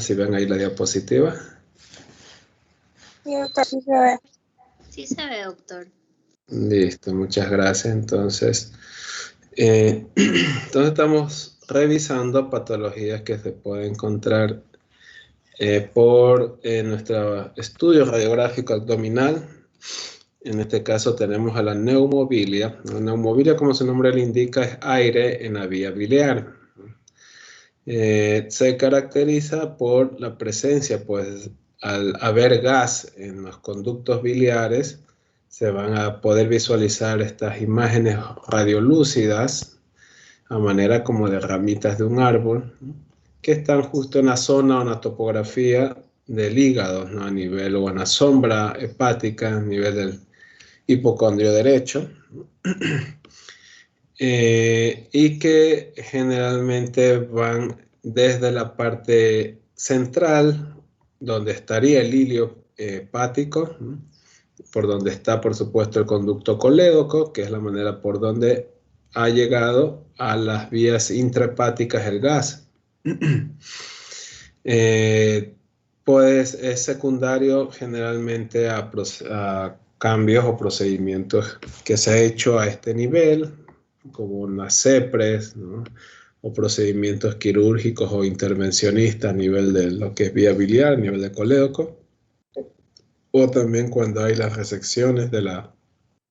si ven ahí la diapositiva. Sí, doctor, sí se ve. Sí se ve, doctor. Listo, muchas gracias. Entonces estamos revisando patologías que se pueden encontrar por nuestro estudio radiográfico abdominal. En este caso tenemos a la neumobilia. La neumobilia, como su nombre le indica, es aire en la vía biliar. Se caracteriza por la presencia, pues al haber gas en los conductos biliares, se van a poder visualizar estas imágenes radiolúcidas a manera como de ramitas de un árbol, ¿no?, que están justo en la zona o en la topografía del hígado, ¿no?, a nivel o en la sombra hepática, a nivel del hipocondrio derecho, y que generalmente van desde la parte central, donde estaría el hilio hepático, ¿no?, por donde está, por supuesto, el conducto colédoco, que es la manera por donde ha llegado a las vías intrahepáticas el gas. Pues es secundario generalmente a cambios o procedimientos que se ha hecho a este nivel, como unas CEPRES, ¿no?, o procedimientos quirúrgicos o intervencionistas a nivel de lo que es vía biliar, a nivel de colédoco, o también cuando hay las resecciones de la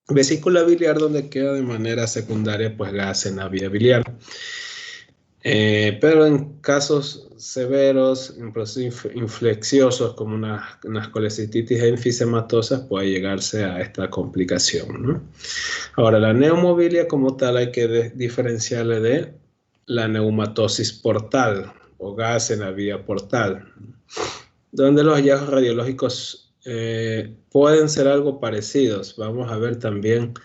vesícula biliar, donde queda de manera secundaria pues gas en la vía biliar. Pero en casos severos, en procesos infecciosos como unas colecititis enfisematosas, puede llegarse a esta complicación, ¿no? Ahora, la neumobilia como tal hay que diferenciarle de la neumatosis portal o gas en la vía portal, donde los hallazgos radiológicos pueden ser algo parecidos. Vamos a ver también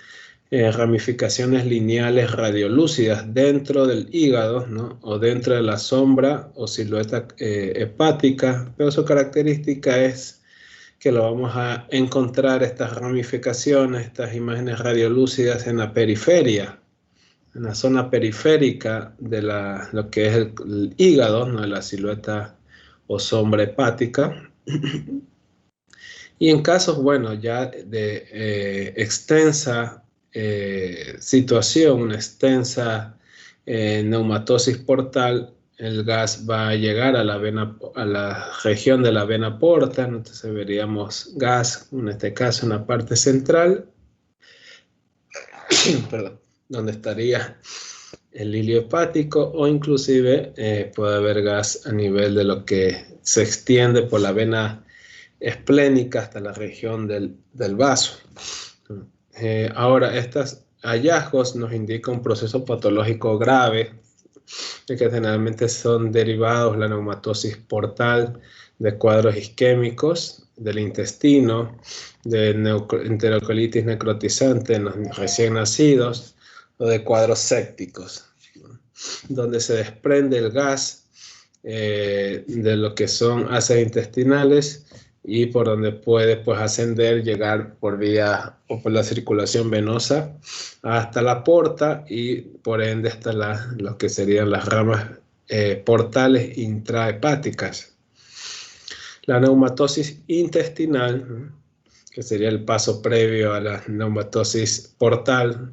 ramificaciones lineales radiolúcidas dentro del hígado, ¿no?, o dentro de la sombra o silueta hepática, pero su característica es que lo vamos a encontrar estas ramificaciones, estas imágenes radiolúcidas en la periferia, en la zona periférica de lo que es el hígado, ¿no?, de la silueta o sombra hepática. Y en casos, bueno, ya de extensa situación, una extensa neumatosis portal, el gas va a llegar a la vena, a la región de la vena porta. Entonces veríamos gas, en este caso en la parte central, perdón, donde estaría el hilio hepático, o inclusive puede haber gas a nivel de lo que se extiende por la vena esplénica hasta la región del vaso. Ahora, estos hallazgos nos indican un proceso patológico grave, que generalmente son derivados de la neumatosis portal, de cuadros isquémicos del intestino, de enterocolitis necrotizante en los recién nacidos, o de cuadros sépticos, donde se desprende el gas de lo que son ácidos intestinales y por donde puede pues ascender, llegar por vía o por la circulación venosa hasta la porta y por ende hasta lo que serían las ramas portales intrahepáticas. La neumatosis intestinal, que sería el paso previo a la neumatosis portal,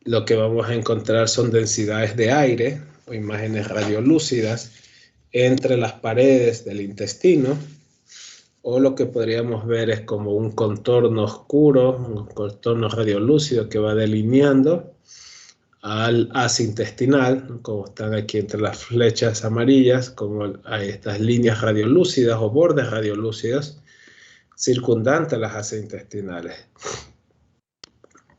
lo que vamos a encontrar son densidades de aire o imágenes radiolúcidas entre las paredes del intestino, o lo que podríamos ver es como un contorno oscuro, un contorno radiolúcido que va delineando al haz intestinal, como están aquí entre las flechas amarillas, como hay estas líneas radiolúcidas o bordes radiolúcidos circundantes a las haces intestinales.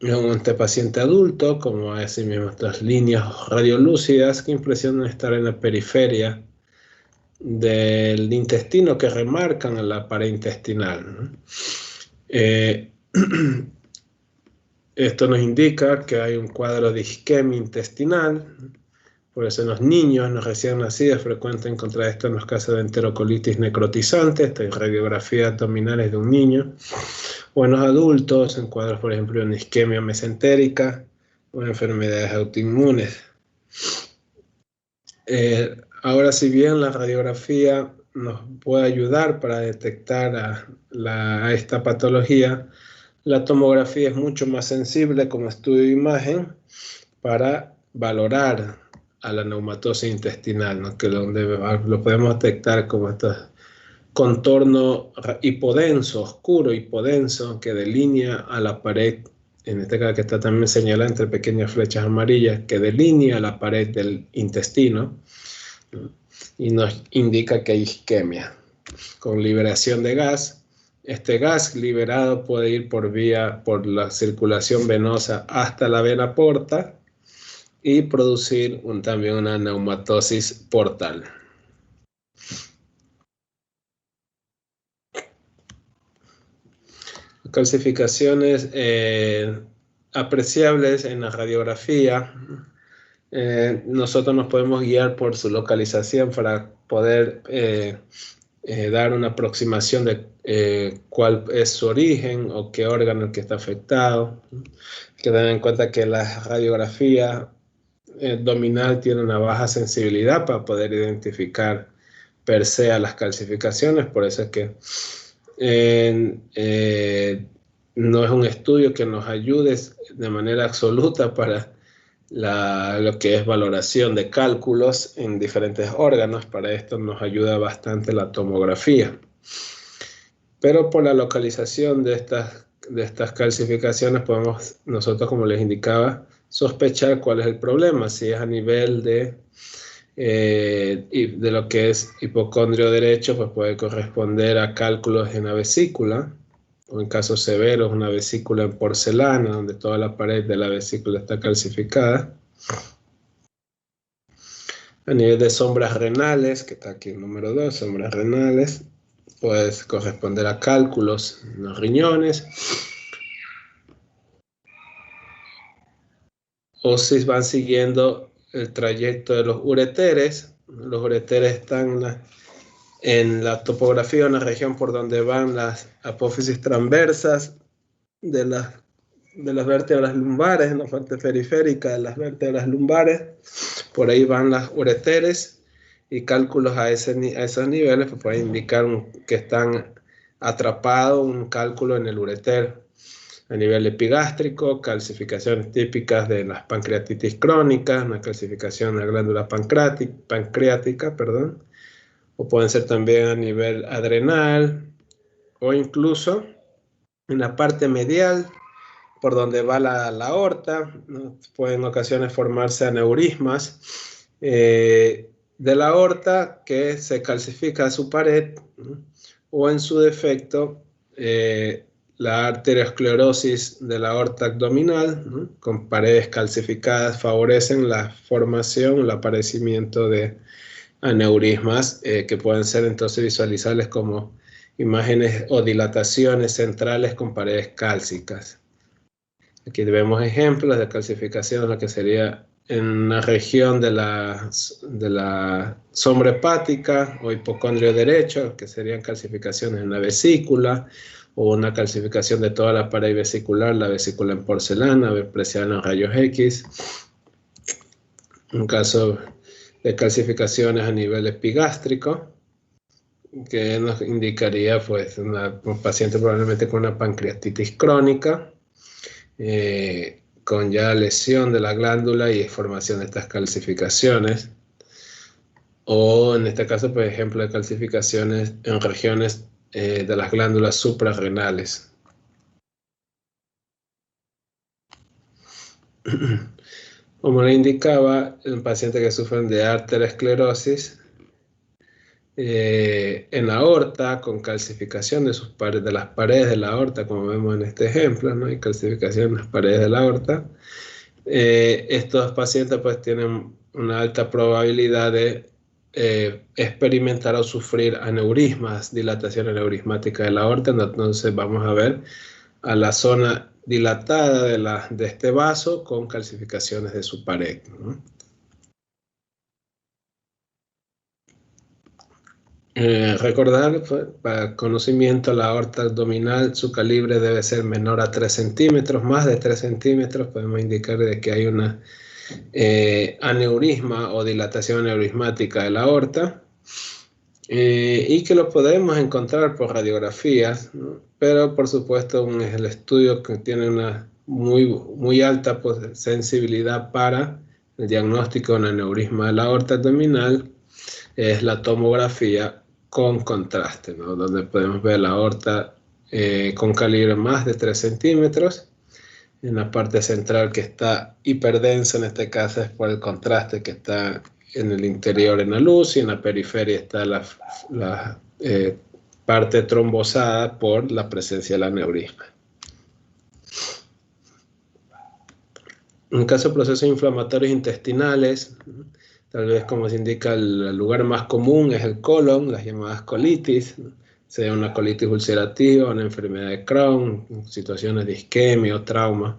En este paciente adulto, como así mismo estas líneas radiolúcidas que impresionan estar en la periferia del intestino, que remarcan la pared intestinal, ¿no? Esto nos indica que hay un cuadro de isquemia intestinal. Por eso en los niños, en los recién nacidos, es frecuente encontrar esto en los casos de enterocolitis necrotizante, esta es radiografía abdominales de un niño, o en los adultos, en cuadros, por ejemplo, de una isquemia mesentérica o enfermedades autoinmunes. Ahora, si bien la radiografía nos puede ayudar para detectar a esta patología, la tomografía es mucho más sensible como estudio de imagen para valorar a la neumatosis intestinal, ¿no? Que lo podemos detectar como este contorno hipodenso, oscuro, hipodenso, que delinea a la pared, en este caso que está también señalada entre pequeñas flechas amarillas, que delinea la pared del intestino, ¿no? Y nos indica que hay isquemia. Con liberación de gas, este gas liberado puede ir por la circulación venosa hasta la vena porta y producir también una neumatosis portal. Calcificaciones apreciables en la radiografía. Nosotros nos podemos guiar por su localización para poder dar una aproximación de cuál es su origen o qué órgano el que está afectado. Hay que tener en cuenta que la radiografía abdominal tiene una baja sensibilidad para poder identificar per se a las calcificaciones, por eso es que no es un estudio que nos ayude de manera absoluta para lo que es valoración de cálculos en diferentes órganos. Para esto nos ayuda bastante la tomografía. Pero por la localización de estas calcificaciones podemos nosotros, como les indicaba, sospechar cuál es el problema, si es a nivel de lo que es hipocondrio derecho, pues puede corresponder a cálculos en la vesícula, o en casos severos una vesícula en porcelana, donde toda la pared de la vesícula está calcificada. A nivel de sombras renales, que está aquí el número 2, sombras renales, puede corresponder a cálculos en los riñones. O si van siguiendo el trayecto de los ureteres están en la topografía, en la región por donde van las apófisis transversas de las vértebras lumbares, en la parte periférica de las vértebras lumbares. Por ahí van las ureteres, y cálculos a esos niveles pues pueden indicar que están atrapados un cálculo en el ureter. A nivel epigástrico, calcificaciones típicas de las pancreatitis crónicas, una calcificación de la glándula pancreática, o pueden ser también a nivel adrenal, o incluso en la parte medial, por donde va la aorta, ¿no? Pueden en ocasiones formarse aneurismas de la aorta que se calcifica su pared, ¿no? O en su defecto, la arteriosclerosis de la aorta abdominal, ¿no? Con paredes calcificadas favorecen la formación, el aparecimiento de aneurismas que pueden ser entonces visualizables como imágenes o dilataciones centrales con paredes cálcicas. Aquí vemos ejemplos de calcificación, lo que sería en la región de la sombra hepática o hipocondrio derecho, que serían calcificaciones en la vesícula, o una calcificación de toda la pared vesicular, la vesícula en porcelana, apreciada en rayos X. Un caso de calcificaciones a nivel epigástrico, que nos indicaría pues un paciente probablemente con una pancreatitis crónica, con ya lesión de la glándula y formación de estas calcificaciones, o en este caso, por ejemplo, de calcificaciones en regiones de las glándulas suprarrenales. Como le indicaba, un paciente que sufre de arteriosclerosis en la aorta, con calcificación de las paredes de la aorta, como vemos en este ejemplo, ¿no? Hay calcificación en las paredes de la aorta. Estos pacientes pues tienen una alta probabilidad de experimentar o sufrir aneurismas, dilatación aneurismática de la aorta. Entonces vamos a ver a la zona dilatada de este vaso con calcificaciones de su pared, ¿no? Recordar, pues, para conocimiento, la aorta abdominal, su calibre debe ser menor a 3 centímetros, más de 3 centímetros, podemos indicar de que hay una aneurisma o dilatación aneurismática de la aorta, y que lo podemos encontrar por radiografías, ¿no? Pero por supuesto el estudio que tiene una muy alta sensibilidad para el diagnóstico de un aneurisma de la aorta abdominal es la tomografía con contraste, ¿no? Donde podemos ver la aorta con calibre más de 3 centímetros. En la parte central que está hiperdensa, en este caso es por el contraste que está en el interior en la luz, y en la periferia está la parte trombosada por la presencia del aneurisma. En caso de procesos inflamatorios intestinales, tal vez como se indica, el lugar más común es el colon, las llamadas colitis, sea una colitis ulcerativa, una enfermedad de Crohn, situaciones de isquemia o trauma.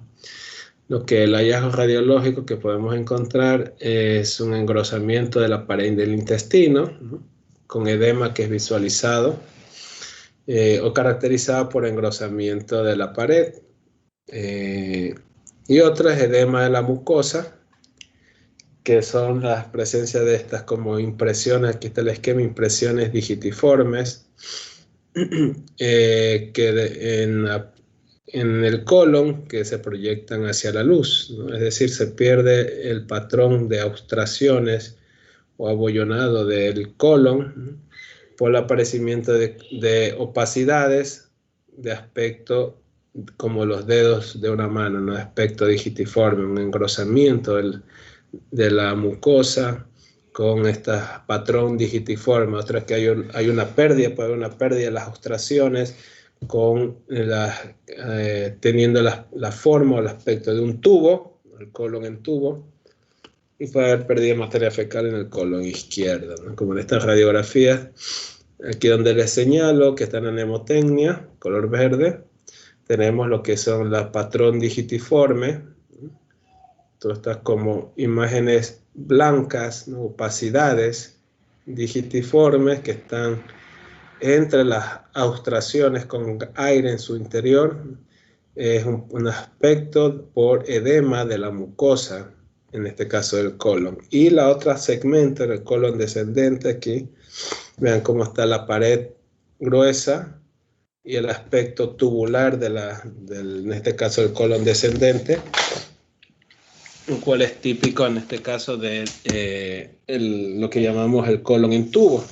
Lo que el hallazgo radiológico que podemos encontrar es un engrosamiento de la pared del intestino, ¿no? Con edema que es visualizado o caracterizado por engrosamiento de la pared. Y otra es edema de la mucosa, que son las presencias de estas como impresiones, aquí está el esquema, impresiones digitiformes, en el colon que se proyectan hacia la luz, ¿no? Es decir, se pierde el patrón de obstrucciones o abollonado del colon, ¿no? Por el aparecimiento de opacidades de aspecto como los dedos de una mano, ¿no? Aspecto digitiforme, un engrosamiento de la mucosa con este patrón digitiforme. Otra es que hay una pérdida, puede haber una pérdida de las obstrucciones con teniendo la forma o el aspecto de un tubo, el colon en tubo, y puede haber pérdida de materia fecal en el colon izquierdo, ¿no? Como en estas radiografías, aquí donde les señalo que está en anemotecnia, color verde, tenemos lo que son la patrón digitiforme, todas estas como imágenes blancas, ¿no? Opacidades digitiformes que están entre las obstrucciones con aire en su interior. Es un aspecto por edema de la mucosa, en este caso del colon. Y la otra segmento del colon descendente aquí, vean cómo está la pared gruesa y el aspecto tubular en este caso del colon descendente, lo cual es típico en este caso de lo que llamamos el colon en tubo.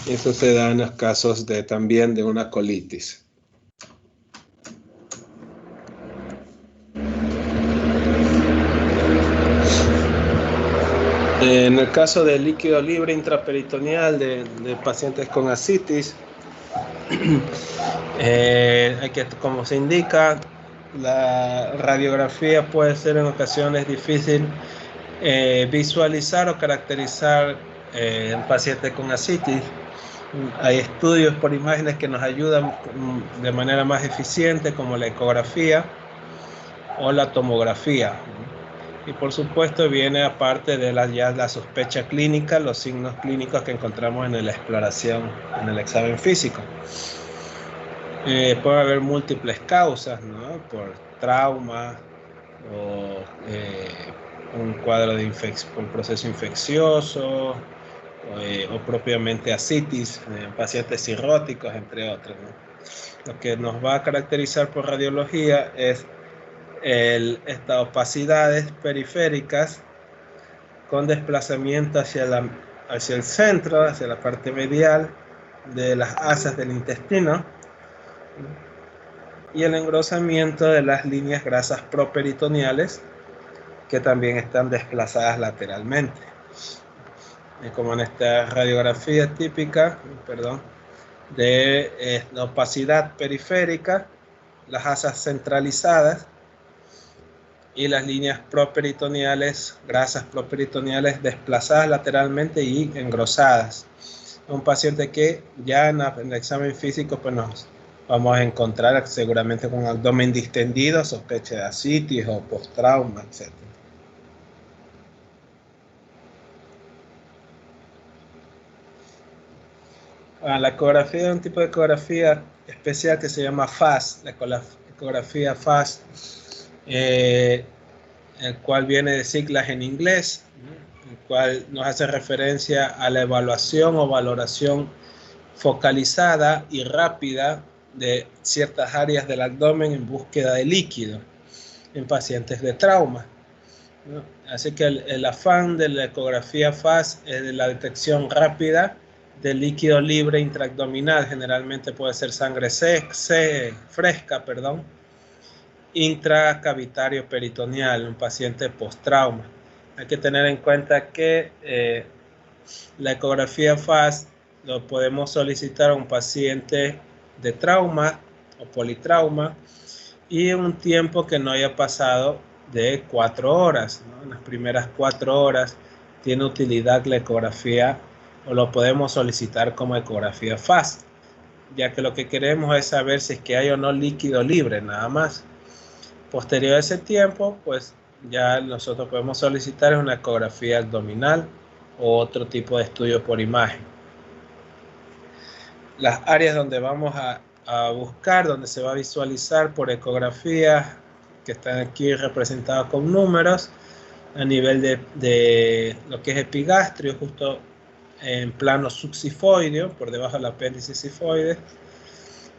Eso se da en los casos también de una colitis. En el caso del líquido libre intraperitoneal de pacientes con ascitis, como se indica, la radiografía puede ser en ocasiones difícil visualizar o caracterizar en pacientes con ascitis. Hay estudios por imágenes que nos ayudan de manera más eficiente, como la ecografía o la tomografía. Y por supuesto viene aparte de la sospecha clínica, los signos clínicos que encontramos en la exploración, en el examen físico. Puede haber múltiples causas, ¿no? Por trauma o un cuadro de un proceso infeccioso, o propiamente ascitis, pacientes cirróticos, entre otros, ¿no? Lo que nos va a caracterizar por radiología es estas opacidades periféricas con desplazamiento hacia el centro, hacia la parte medial de las asas del intestino, y el engrosamiento de las líneas grasas properitoneales que también están desplazadas lateralmente. Como en esta radiografía típica, de la opacidad periférica, las asas centralizadas y las líneas properitoneales, grasas properitoneales desplazadas lateralmente y engrosadas. Un paciente que ya en el examen físico pues nos vamos a encontrar seguramente con abdomen distendido, sospecha de ascitis o post-trauma, etc. La ecografía es un tipo de ecografía especial que se llama FAST, la ecografía FAST. el cual viene de siglas en inglés, el cual nos hace referencia a la evaluación o valoración focalizada y rápida de ciertas áreas del abdomen en búsqueda de líquido en pacientes de trauma, ¿no? Así que el afán de la ecografía FAST es de la detección rápida de líquido libre intraabdominal, generalmente puede ser sangre fresca, intracavitario peritoneal en un paciente post-trauma. Hay que tener en cuenta que la ecografía FAST lo podemos solicitar a un paciente de trauma o politrauma y en un tiempo que no haya pasado de 4 horas, ¿no? En las primeras 4 horas tiene utilidad la ecografía o lo podemos solicitar como ecografía FAST, ya que lo que queremos es saber si es que hay o no líquido libre, nada más. Posterior a ese tiempo, pues ya nosotros podemos solicitar una ecografía abdominal o otro tipo de estudio por imagen. Las áreas donde vamos a buscar, donde se va a visualizar por ecografía, que están aquí representadas con números, a nivel de lo que es epigastrio, justo en plano subsifoideo, por debajo del apéndice sifoide,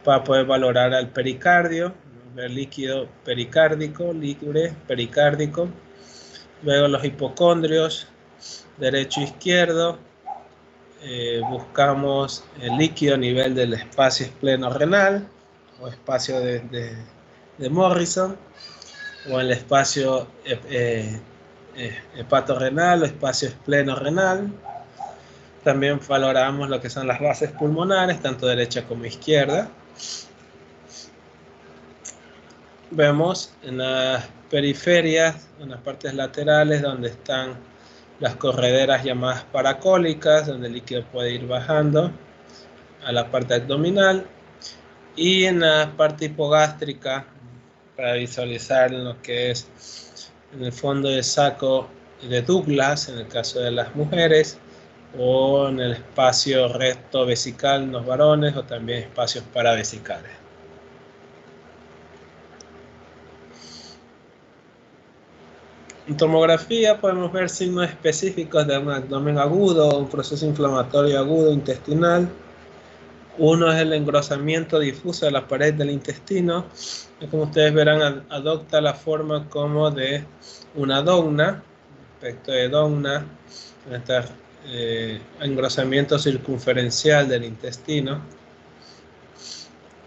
para poder valorar al pericardio, ver líquido pericárdico, libre pericárdico, luego los hipocondrios, derecho e izquierdo, buscamos el líquido a nivel del espacio espleno-renal o espacio de Morrison, o el espacio hepatorrenal o espacio espleno-renal. También valoramos lo que son las bases pulmonares, tanto derecha como izquierda. Vemos en las periferias, en las partes laterales, donde están las correderas llamadas paracólicas, donde el líquido puede ir bajando a la parte abdominal, y en la parte hipogástrica, para visualizar lo que es en el fondo del saco de Douglas, en el caso de las mujeres, o en el espacio recto vesical en los varones, o también espacios paravesicales. En tomografía podemos ver signos específicos de un abdomen agudo o un proceso inflamatorio agudo intestinal. Uno es el engrosamiento difuso de la pared del intestino. Como ustedes verán, adopta la forma como de una donna, aspecto de donna, este engrosamiento circunferencial del intestino.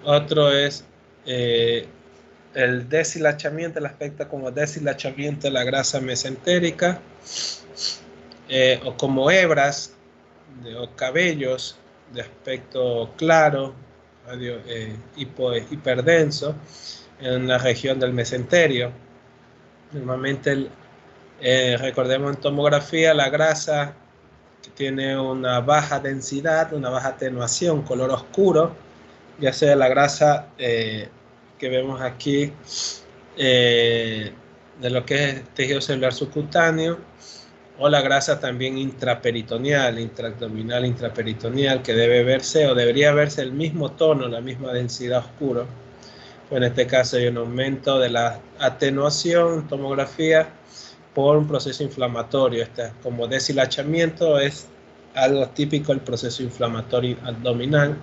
Otro es el deshilachamiento, el aspecto como deshilachamiento de la grasa mesentérica, o como hebras o cabellos de aspecto claro, hiperdenso en la región del mesenterio. Normalmente, recordemos en tomografía, la grasa que tiene una baja densidad, una baja atenuación, color oscuro, ya sea la grasa que vemos aquí de lo que es tejido celular subcutáneo, o la grasa también intraperitoneal, intraabdominal, intraperitoneal, que debe verse o debería verse el mismo tono, la misma densidad oscuro. Pues en este caso hay un aumento de la atenuación en tomografía por un proceso inflamatorio. Como deshilachamiento es algo típico del proceso inflamatorio abdominal.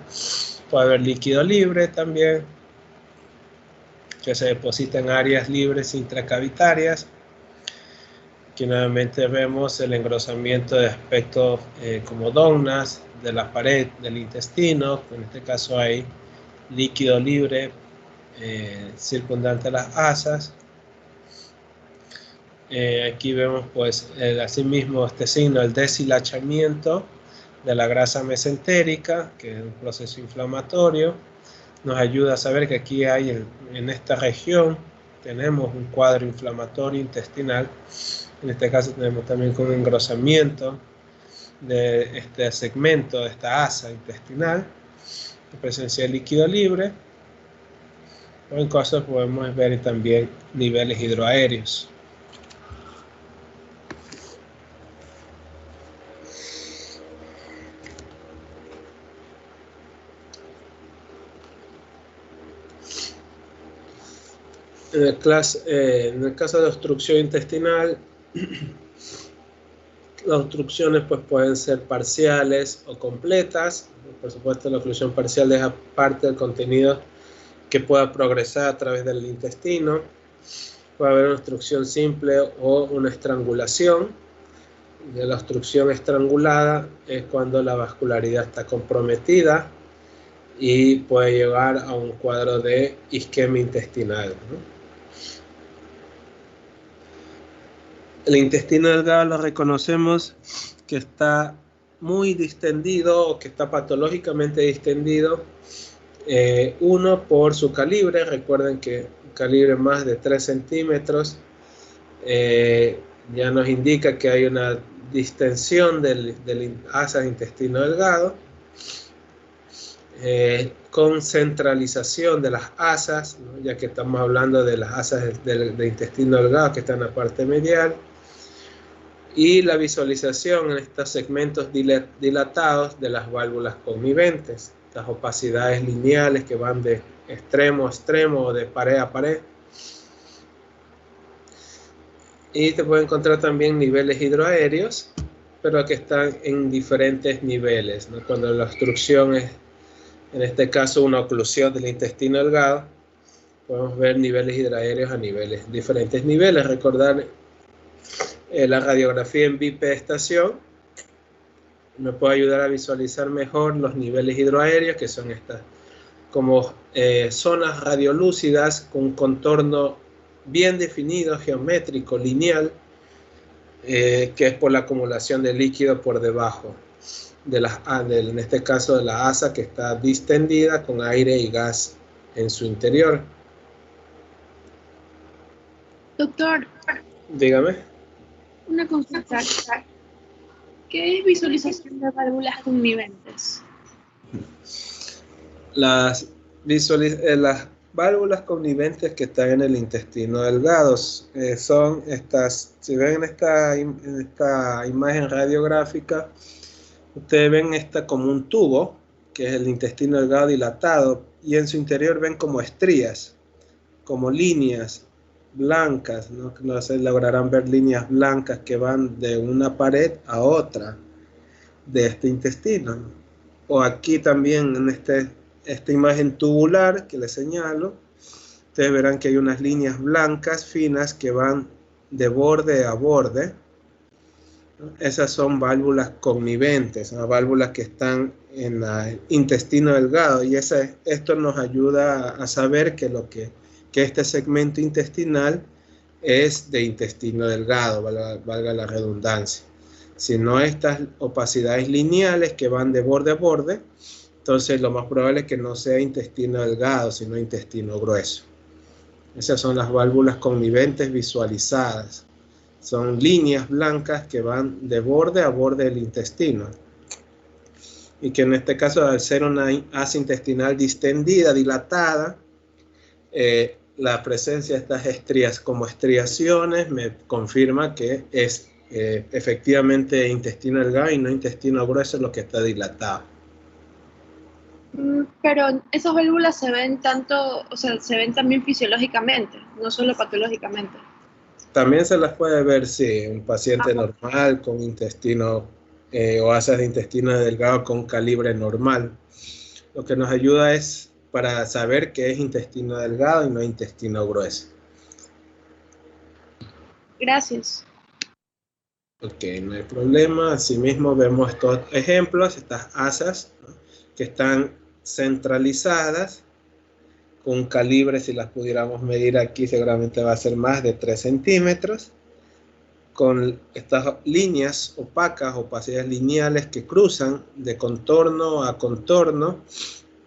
Puede haber líquido libre también, que se deposita en áreas libres intracavitarias. Aquí nuevamente vemos el engrosamiento de aspectos como donnas de la pared del intestino. En este caso hay líquido libre circundante a las asas. Aquí vemos pues asimismo este signo, el deshilachamiento de la grasa mesentérica, que es un proceso inflamatorio. Nos ayuda a saber que aquí hay en esta región tenemos un cuadro inflamatorio intestinal. En este caso tenemos también con un engrosamiento de este segmento, de esta asa intestinal, presencia de líquido libre. O en caso podemos ver también niveles hidroaéreos. En el caso de obstrucción intestinal, las obstrucciones pues, pueden ser parciales o completas. Por supuesto, la oclusión parcial deja parte del contenido que pueda progresar a través del intestino. Puede haber una obstrucción simple o una estrangulación. La obstrucción estrangulada es cuando la vascularidad está comprometida y puede llevar a un cuadro de isquemia intestinal, ¿no? El intestino delgado lo reconocemos que está muy distendido o que está patológicamente distendido. Uno, por su calibre. Recuerden que un calibre más de 3 centímetros ya nos indica que hay una distensión del asa de intestino delgado, con centralización de las asas, ¿no? Ya que estamos hablando de las asas de intestino delgado que están en la parte medial, y la visualización en estos segmentos dilatados de las válvulas conniventes, las opacidades lineales que van de extremo a extremo o de pared a pared. Y te puedes encontrar también niveles hidroaéreos, pero que están en diferentes niveles, ¿no? Cuando la obstrucción es, en este caso, una oclusión del intestino delgado, podemos ver niveles hidroaéreos a diferentes niveles. Recordar la radiografía en bipedestación me puede ayudar a visualizar mejor los niveles hidroaéreos, que son estas como zonas radiolúcidas con un contorno bien definido, geométrico, lineal, que es por la acumulación de líquido por debajo en este caso de la asa, que está distendida con aire y gas en su interior. Doctor, Dígame. una consulta. ¿Qué es visualización de válvulas conniventes? Las válvulas conniventes que están en el intestino delgado son estas. Si ven en esta imagen radiográfica, ustedes ven esta como un tubo, que es el intestino delgado dilatado, y en su interior ven como estrías, como líneas blancas, ¿no? No se lograrán ver líneas blancas que van de una pared a otra de este intestino. O aquí también en esta imagen tubular que les señalo, ustedes verán que hay unas líneas blancas finas que van de borde a borde. Esas son válvulas conniventes, ¿no? Válvulas que están en el intestino delgado, y esto nos ayuda a saber que este segmento intestinal es de intestino delgado, valga la redundancia. Si no, estas opacidades lineales que van de borde a borde, entonces lo más probable es que no sea intestino delgado, sino intestino grueso. Esas son las válvulas conniventes visualizadas. Son líneas blancas que van de borde a borde del intestino. Y que en este caso, al ser una asa intestinal distendida, dilatada, la presencia de estas estrías como estriaciones me confirma que es efectivamente intestino delgado y no intestino grueso lo que está dilatado. Pero esas válvulas se ven se ven también fisiológicamente, no solo patológicamente. También se las puede ver, sí, un paciente normal con intestino o asas de intestino delgado con calibre normal. Lo que nos ayuda es para saber que es intestino delgado y no intestino grueso. Gracias. Ok, no hay problema. Asimismo vemos estos ejemplos, estas asas, ¿no?, que están centralizadas con un calibre, si las pudiéramos medir aquí, seguramente va a ser más de 3 centímetros, con estas líneas opacas, opacidades lineales que cruzan de contorno a contorno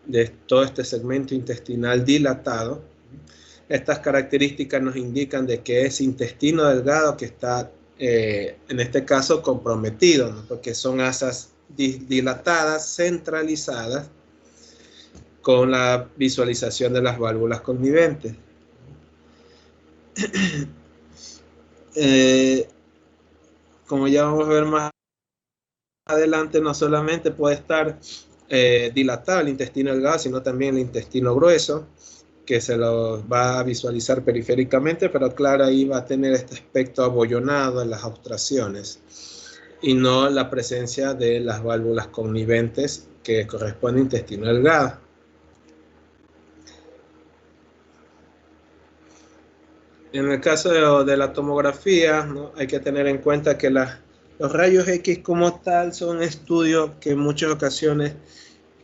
de todo este segmento intestinal dilatado. Estas características nos indican de que es intestino delgado que está, en este caso, comprometido, ¿no?, porque son asas dilatadas, centralizadas, con la visualización de las válvulas conniventes. Como ya vamos a ver más adelante, no solamente puede estar dilatado el intestino delgado, sino también el intestino grueso, que se lo va a visualizar periféricamente, pero claro, ahí va a tener este aspecto abollonado en las obstrucciones y no la presencia de las válvulas conniventes que corresponde al intestino delgado. En el caso de la tomografía, ¿no? Hay que tener en cuenta que los rayos X como tal son estudios que en muchas ocasiones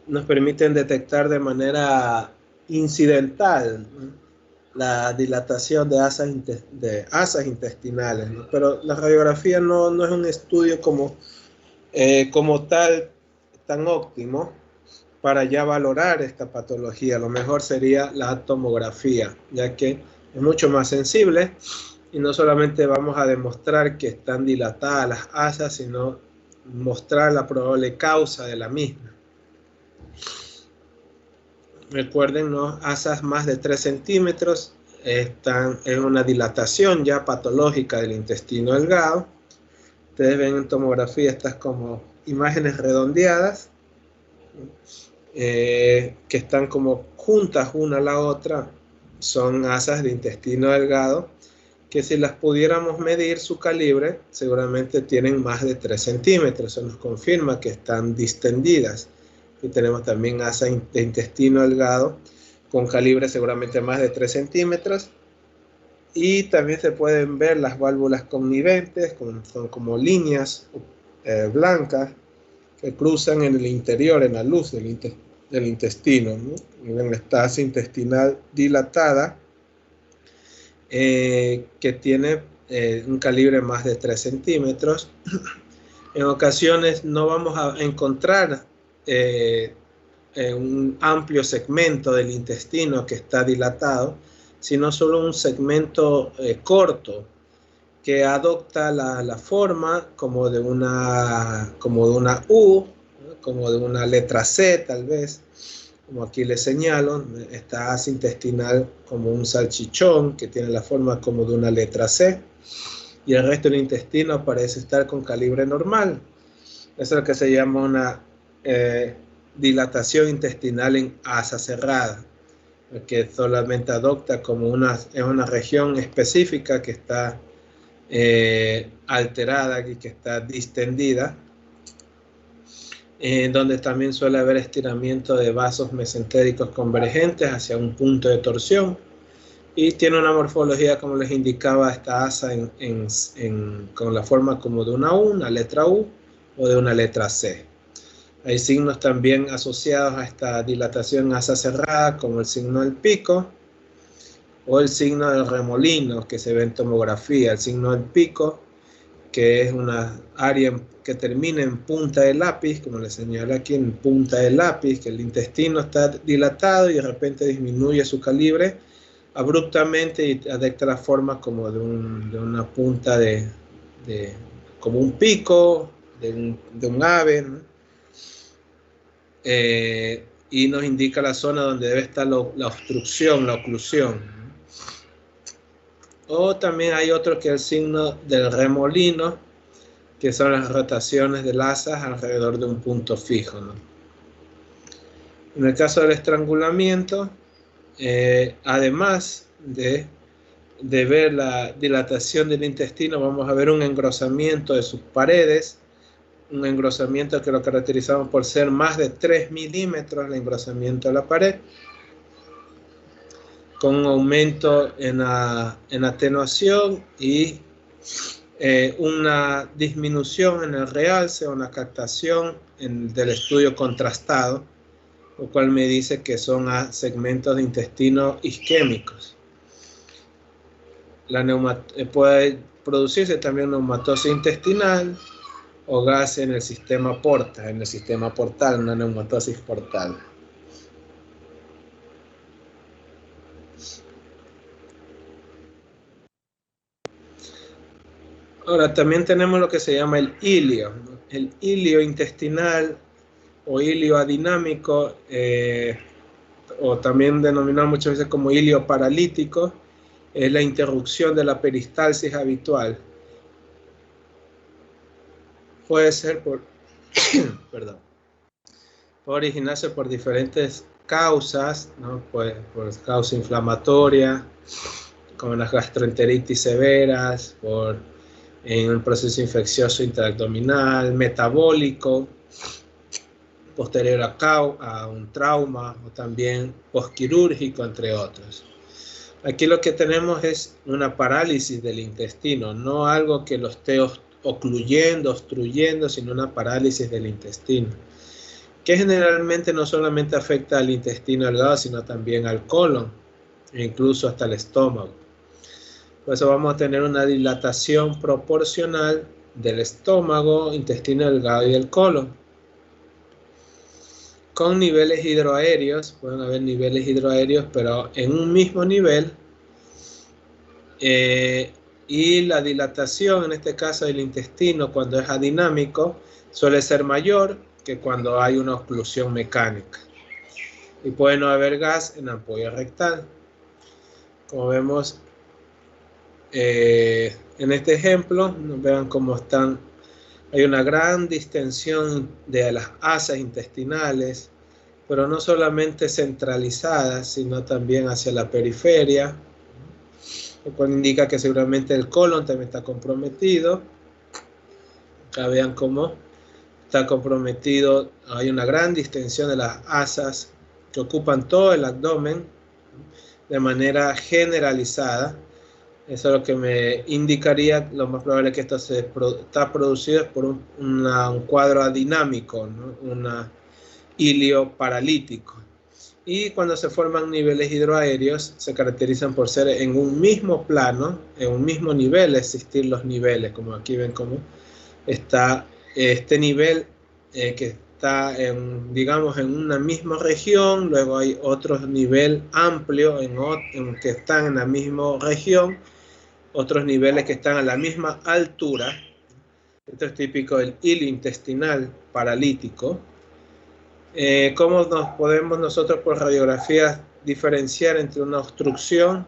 nos permiten detectar de manera incidental, ¿no? La dilatación de asas intestinales, ¿no? Pero la radiografía no es un estudio como tal tan óptimo para ya valorar esta patología. Lo mejor sería la tomografía, ya que es mucho más sensible y no solamente vamos a demostrar que están dilatadas las asas, sino mostrar la probable causa de la misma. Recuerden, ¿no? Asas más de 3 centímetros están en una dilatación ya patológica del intestino delgado. Ustedes ven en tomografía estas como imágenes redondeadas que están como juntas una a la otra. Son asas de intestino delgado que si las pudiéramos medir su calibre seguramente tienen más de 3 centímetros. Eso nos confirma que están distendidas. Y tenemos también asas de intestino delgado con calibre seguramente más de 3 centímetros. Y también se pueden ver las válvulas conniventes, son como líneas blancas que cruzan en el interior, en la luz del intestino, ¿no? Miren esta asa intestinal dilatada que tiene un calibre más de 3 centímetros. En ocasiones no vamos a encontrar un amplio segmento del intestino que está dilatado, sino solo un segmento corto que adopta la forma como de una U, ¿no? Como de una letra C tal vez, como aquí les señalo, esta asa intestinal como un salchichón que tiene la forma como de una letra C, y el resto del intestino parece estar con calibre normal. Eso es lo que se llama una dilatación intestinal en asa cerrada, que solamente adopta como una región específica que está alterada y que está distendida, donde también suele haber estiramiento de vasos mesentéricos convergentes hacia un punto de torsión, y tiene una morfología, como les indicaba, esta asa con la forma como de una U, una letra U, o de una letra C. Hay signos también asociados a esta dilatación asa cerrada, como el signo del pico o el signo del remolino que se ve en tomografía. El signo del pico, que es una área que termina en punta de lápiz, como les señala aquí, en punta de lápiz, que el intestino está dilatado y de repente disminuye su calibre abruptamente y adopta la forma como de una punta como un pico de un ave, ¿no? Y nos indica la zona donde debe estar la obstrucción, la oclusión. O también hay otro que es el signo del remolino, que son las rotaciones de las asas alrededor de un punto fijo, ¿no? En el caso del estrangulamiento, además de ver la dilatación del intestino, vamos a ver un engrosamiento de sus paredes, un engrosamiento que lo caracterizamos por ser más de 3 milímetros, el engrosamiento de la pared, con un aumento en atenuación y una disminución en el realce, una captación del estudio contrastado, lo cual me dice que son segmentos de intestino isquémicos. Puede producirse también neumatosis intestinal o gas en el sistema portal, una neumatosis portal. Ahora, también tenemos lo que se llama el ilio, ¿no? El ilio intestinal o ilio adinámico, o también denominado muchas veces como ilio paralítico, es la interrupción de la peristalsis habitual. Puede ser por, perdón, Puede originarse por diferentes causas, ¿no? Pues por causa inflamatoria, como las gastroenteritis severas, en un proceso infeccioso intraabdominal, metabólico, posterior a un trauma, o también postquirúrgico, entre otros. Aquí lo que tenemos es una parálisis del intestino, no algo que lo esté ocluyendo, obstruyendo, sino una parálisis del intestino, que generalmente no solamente afecta al intestino delgado, sino también al colon, e incluso hasta el estómago. Por eso vamos a tener una dilatación proporcional del estómago, intestino delgado y el colon. Con niveles hidroaéreos, pueden haber niveles hidroaéreos, pero en un mismo nivel, y la dilatación, en este caso del intestino, cuando es adinámico, suele ser mayor que cuando hay una oclusión mecánica. Y puede no haber gas en la ampolla rectal. Como vemos en este ejemplo, vean cómo están. Hay una gran distensión de las asas intestinales, pero no solamente centralizadas, sino también hacia la periferia, lo cual indica que seguramente el colon también está comprometido. Acá vean cómo está comprometido, hay una gran distensión de las asas que ocupan todo el abdomen de manera generalizada. Eso es lo que me indicaría, lo más probable es que esto está producido por un cuadro adinámico, ¿no? Un ilio paralítico. Y cuando se forman niveles hidroaéreos, se caracterizan por ser en un mismo plano, en un mismo nivel, existir los niveles, como aquí ven cómo está este nivel que está digamos en una misma región, luego hay otro nivel amplio en que están en la misma región, otros niveles que están a la misma altura. Esto es típico del hilo intestinal paralítico. ¿Cómo nos podemos nosotros por radiografías diferenciar entre una obstrucción,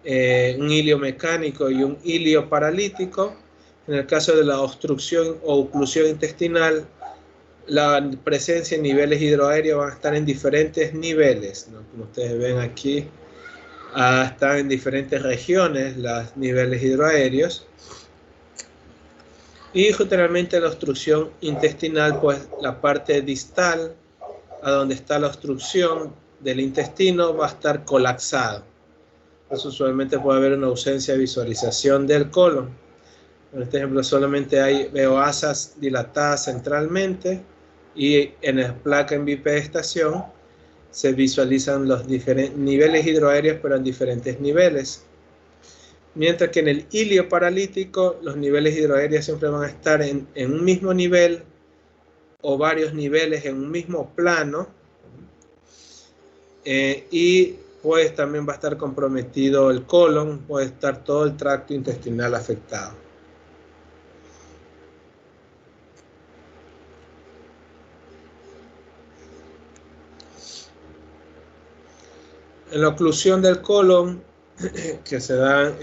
un hilio mecánico y un hilio paralítico? En el caso de la obstrucción o oclusión intestinal, la presencia en niveles hidroaéreos va a estar en diferentes niveles, ¿no? Como ustedes ven aquí, están en diferentes regiones los niveles hidroaéreos. Y generalmente la obstrucción intestinal, pues la parte distal, a donde está la obstrucción del intestino, va a estar colapsado. Entonces, usualmente puede haber una ausencia de visualización del colon. En este ejemplo solamente veo asas dilatadas centralmente, y en la placa en bipedestación se visualizan los diferentes niveles hidroaéreos, pero en diferentes niveles. Mientras que en el hilio paralítico los niveles hidroaéreos siempre van a estar en un mismo nivel o varios niveles en un mismo plano, y pues también va a estar comprometido el colon, puede estar todo el tracto intestinal afectado. En la oclusión del colon, que se dan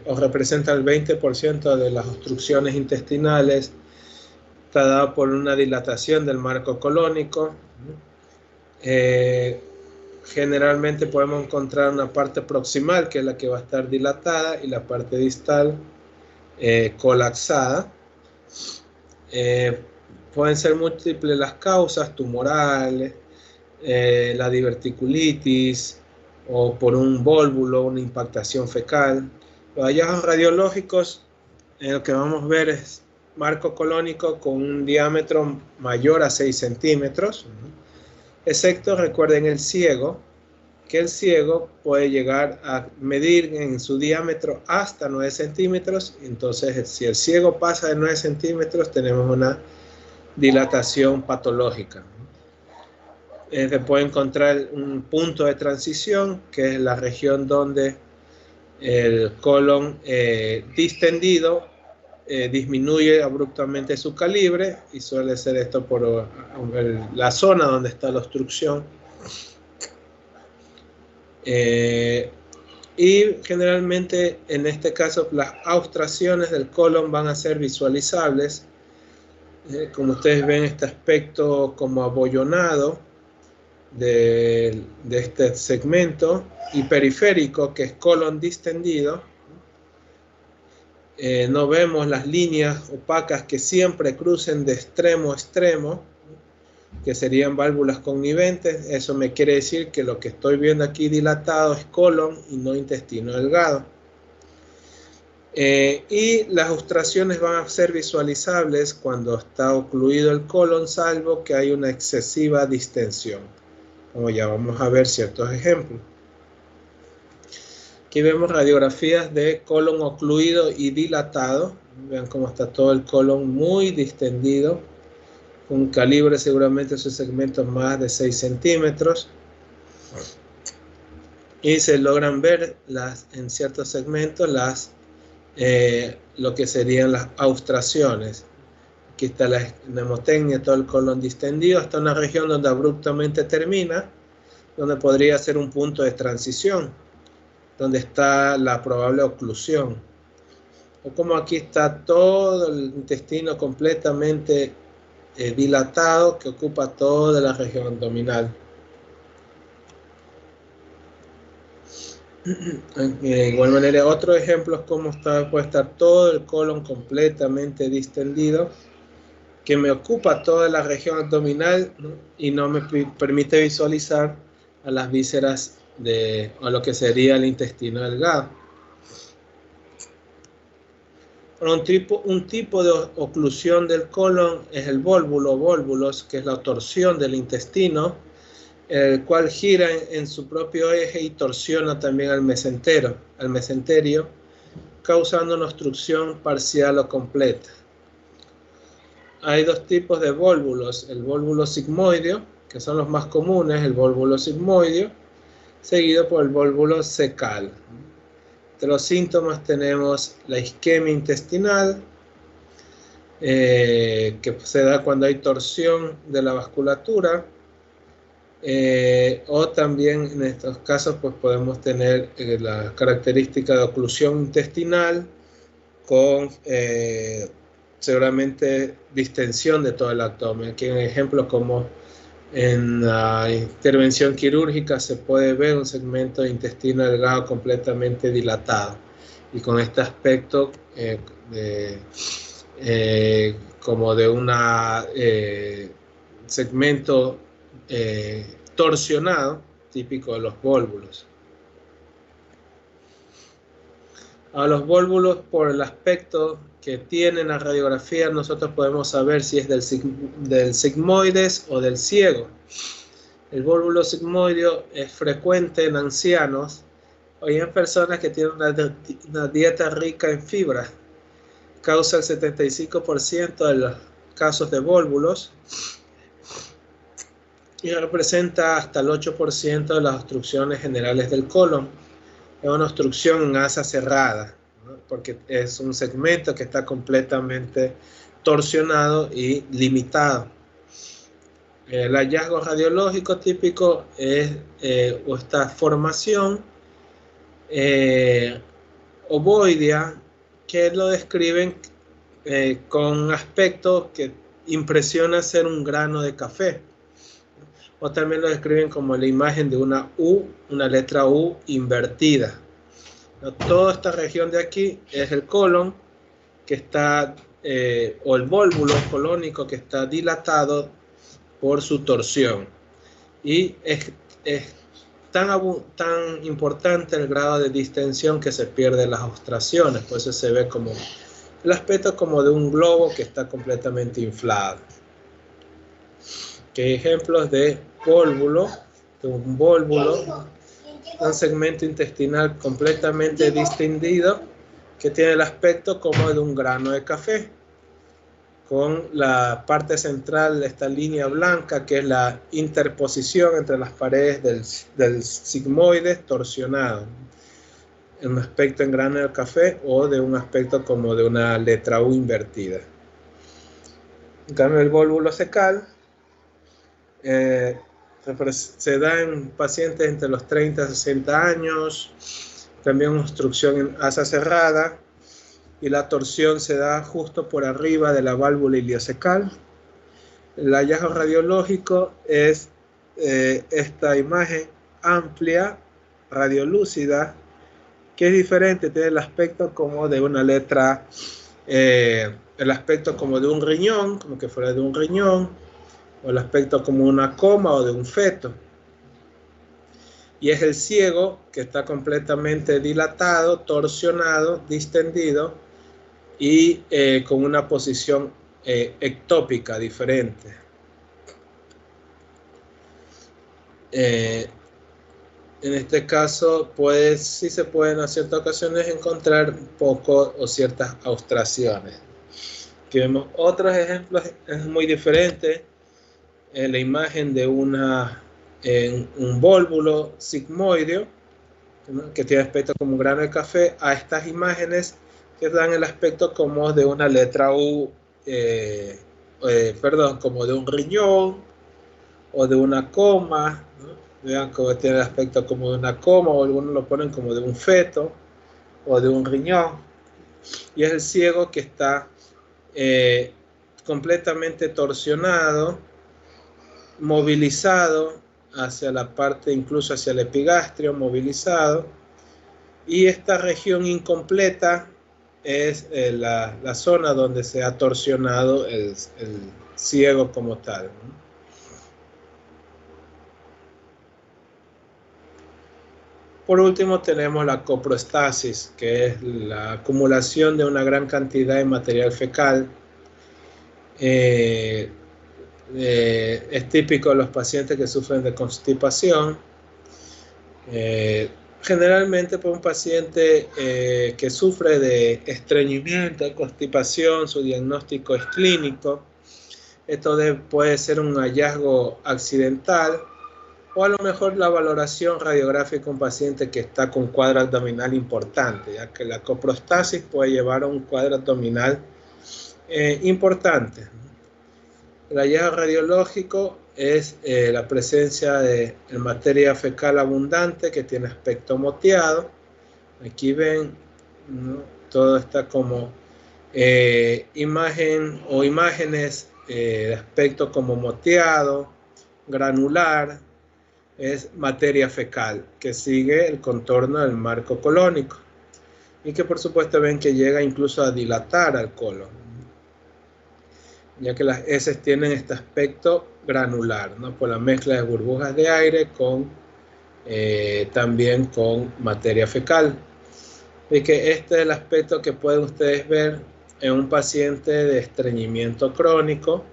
o representa el 20% de las obstrucciones intestinales, está dado por una dilatación del marco colónico. Generalmente podemos encontrar una parte proximal, que es la que va a estar dilatada, y la parte distal colapsada. Pueden ser múltiples las causas, tumorales, la diverticulitis, o por un vólvulo, una impactación fecal. Los hallazgos radiológicos, lo que vamos a ver es marco colónico con un diámetro mayor a 6 centímetros, excepto, recuerden, el ciego, que el ciego puede llegar a medir en su diámetro hasta 9 centímetros. Entonces, si el ciego pasa de 9 centímetros, tenemos una dilatación patológica. Se puede encontrar un punto de transición, que es la región donde el colon distendido disminuye abruptamente su calibre, y suele ser esto por la zona donde está la obstrucción. Y generalmente en este caso las obstrucciones del colon van a ser visualizables Como ustedes ven, este aspecto como abollonado de este segmento, y periférico, que es colon distendido. No vemos las líneas opacas que siempre crucen de extremo a extremo, que serían válvulas conniventes. Eso me quiere decir que lo que estoy viendo aquí dilatado es colon y no intestino delgado. Y las obstrucciones van a ser visualizables cuando está ocluido el colon, salvo que hay una excesiva distensión, como ya vamos a ver ciertos ejemplos. Aquí vemos radiografías de colon ocluido y dilatado. Vean cómo está todo el colon muy distendido, con calibre seguramente sus segmentos más de 6 centímetros. Y se logran ver en ciertos segmentos lo que serían las obstrucciones. Aquí está la mnemotecnia, todo el colon distendido, hasta una región donde abruptamente termina, donde podría ser un punto de transición, donde está la probable oclusión. O como aquí está todo el intestino completamente dilatado, que ocupa toda la región abdominal. De igual manera, otro ejemplo es cómo puede estar todo el colon completamente distendido, que me ocupa toda la región abdominal, ¿no? Y no me permite visualizar a las vísceras o lo que sería el intestino delgado. Un tipo de oclusión del colon es el volvulos, que es la torsión del intestino, el cual gira en su propio eje y torsiona también al mesenterio, causando una obstrucción parcial o completa. Hay dos tipos de volvulos: el volvulo sigmoideo, que son los más comunes, el volvulo sigmoideo, seguido por el volvulo cecal. Entre los síntomas tenemos la isquemia intestinal, que se da cuando hay torsión de la vasculatura, o también en estos casos pues podemos tener la característica de oclusión intestinal con seguramente distensión de todo el abdomen. Aquí en ejemplos como en la intervención quirúrgica se puede ver un segmento de intestino delgado completamente dilatado y con este aspecto como de un segmento torsionado, típico de los volvulos. A los volvulos, por el aspecto que tienen la radiografía, nosotros podemos saber si es del sigmoides o del ciego. El volvulo sigmoideo es frecuente en ancianos o en personas que tienen una dieta rica en fibra. Causa el 75% de los casos de volvulos y representa hasta el 8% de las obstrucciones generales del colon. Es una obstrucción en asa cerrada, ¿no? Porque es un segmento que está completamente torsionado y limitado. El hallazgo radiológico típico es esta formación ovoidea, que lo describen con aspecto que impresiona ser un grano de café. O también lo describen como la imagen de una U, una letra U invertida. Toda esta región de aquí es el colon, que está, o el volvulo colónico, que está dilatado por su torsión. Y es tan importante el grado de distensión que se pierden las obstrucciones. Por eso se ve como el aspecto como de un globo que está completamente inflado. Que ejemplos de volvulo, un segmento intestinal completamente distendido que tiene el aspecto como de un grano de café, con la parte central de esta línea blanca que es la interposición entre las paredes del sigmoides torsionado, en un aspecto en grano de café o de un aspecto como de una letra U invertida. En cambio, el volvulo cecal se da en pacientes entre los 30 y 60 años, también obstrucción en asa cerrada, y la torsión se da justo por arriba de la válvula iliocecal. El hallazgo radiológico es esta imagen amplia, radiolúcida, que es diferente, tiene el aspecto como de una letra, el aspecto como de un riñón, como que fuera de un riñón, o el aspecto como una coma o de un feto. Y es el ciego que está completamente dilatado, torsionado, distendido y con una posición ectópica diferente. En este caso, pues sí se pueden a ciertas ocasiones encontrar un poco o ciertas austraciones. Aquí vemos otros ejemplos, es muy diferente. La imagen de un vólvulo sigmoideo, ¿no?, que tiene aspecto como un grano de café, a estas imágenes que dan el aspecto como de una letra U, como de un riñón o de una coma, ¿no? Vean cómo tiene el aspecto como de una coma, o algunos lo ponen como de un feto o de un riñón. Y es el ciego que está completamente torsionado, movilizado hacia la parte, incluso hacia el epigastrio, movilizado. Y esta región incompleta es la zona donde se ha torsionado el ciego como tal, ¿no? Por último tenemos la coproestasis, que es la acumulación de una gran cantidad de material fecal. Es típico de los pacientes que sufren de constipación. Generalmente por un paciente que sufre de estreñimiento, constipación, su diagnóstico es clínico. Esto puede ser un hallazgo accidental, o a lo mejor la valoración radiográfica de un paciente que está con cuadro abdominal importante, ya que la coprostasis puede llevar a un cuadro abdominal importante. El hallazgo radiológico es la presencia de materia fecal abundante que tiene aspecto moteado. Aquí ven, ¿no?, todo está como imagen o imágenes de aspecto como moteado, granular. Es materia fecal que sigue el contorno del marco colónico y que por supuesto ven que llega incluso a dilatar al colon, ya que las heces tienen este aspecto granular, ¿no?, por la mezcla de burbujas de aire con también con materia fecal. Y que este es el aspecto que pueden ustedes ver en un paciente de estreñimiento crónico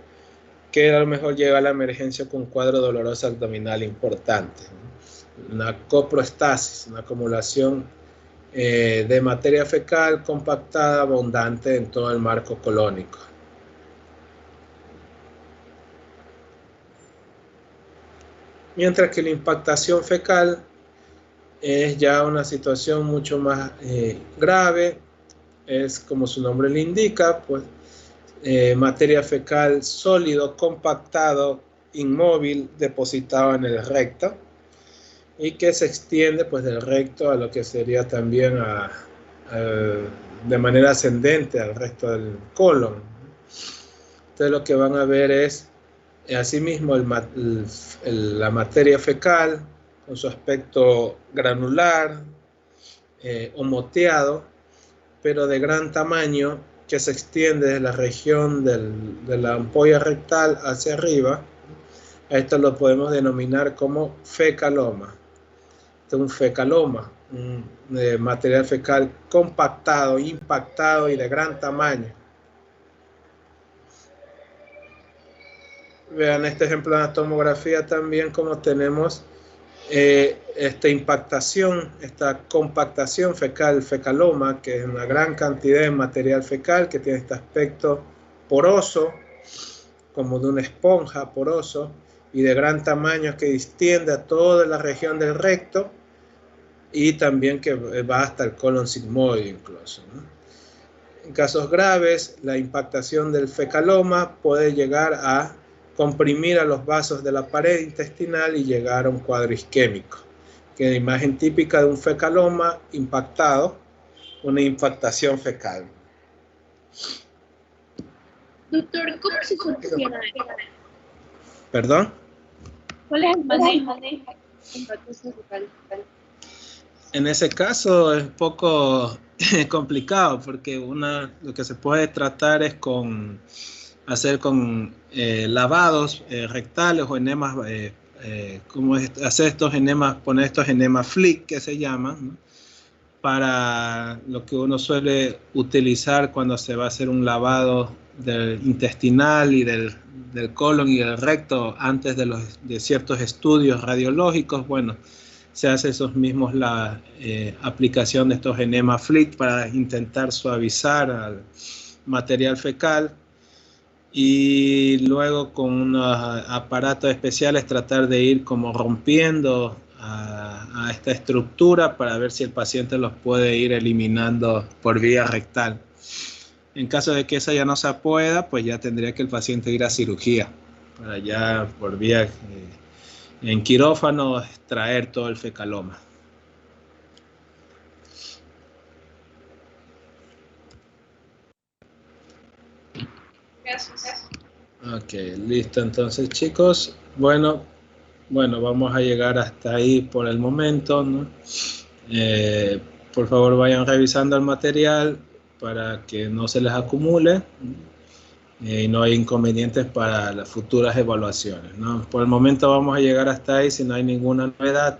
que a lo mejor llega a la emergencia con un cuadro doloroso abdominal importante, ¿no? Una coproestasis, una acumulación de materia fecal compactada, abundante en todo el marco colónico. Mientras que la impactación fecal es ya una situación mucho más grave, es como su nombre le indica, pues materia fecal sólido, compactado, inmóvil, depositado en el recto y que se extiende pues del recto a lo que sería también de manera ascendente al resto del colon. Entonces lo que van a ver es asimismo la materia fecal con su aspecto granular o moteado, pero de gran tamaño, que se extiende de la región de la ampolla rectal hacia arriba. Esto lo podemos denominar como fecaloma. Este es un fecaloma, un material fecal compactado, impactado y de gran tamaño. Vean este ejemplo de la tomografía también, como tenemos esta impactación, esta compactación fecal, fecaloma, que es una gran cantidad de material fecal que tiene este aspecto poroso, como de una esponja poroso y de gran tamaño, que extiende a toda la región del recto y también que va hasta el colon sigmoide incluso, ¿no? En casos graves, la impactación del fecaloma puede llegar a comprimir a los vasos de la pared intestinal y llegar a un cuadro isquémico, que es la imagen típica de un fecaloma impactado, una impactación fecal. Doctor, ¿cómo se soluciona eso? ¿Perdón? ¿Cuál es el manejo en lactosa fecal? En ese caso es un poco complicado porque lo que se puede tratar es hacer con lavados rectales o enemas, hacer estos enemas, poner estos enemas Flick que se llaman, ¿no? Para lo que uno suele utilizar cuando se va a hacer un lavado del intestinal y del colon y del recto antes de ciertos estudios radiológicos. Bueno, se hace la aplicación de estos enemas Flick para intentar suavizar al material fecal y luego con unos aparatos especiales tratar de ir como rompiendo a esta estructura para ver si el paciente los puede ir eliminando por vía rectal. En caso de que esa ya no se pueda, pues ya tendría que el paciente ir a cirugía para ya por vía en quirófano extraer todo el fecaloma. Gracias. Ok, listo entonces, chicos. Bueno, vamos a llegar hasta ahí por el momento, ¿no? Por favor, vayan revisando el material para que no se les acumule y no hay inconvenientes para las futuras evaluaciones, ¿no? Por el momento vamos a llegar hasta ahí si no hay ninguna novedad.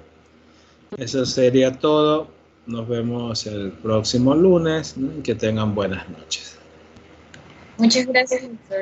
Eso sería todo. Nos vemos el próximo lunes, ¿no? Que tengan buenas noches. Muchas gracias, doctor.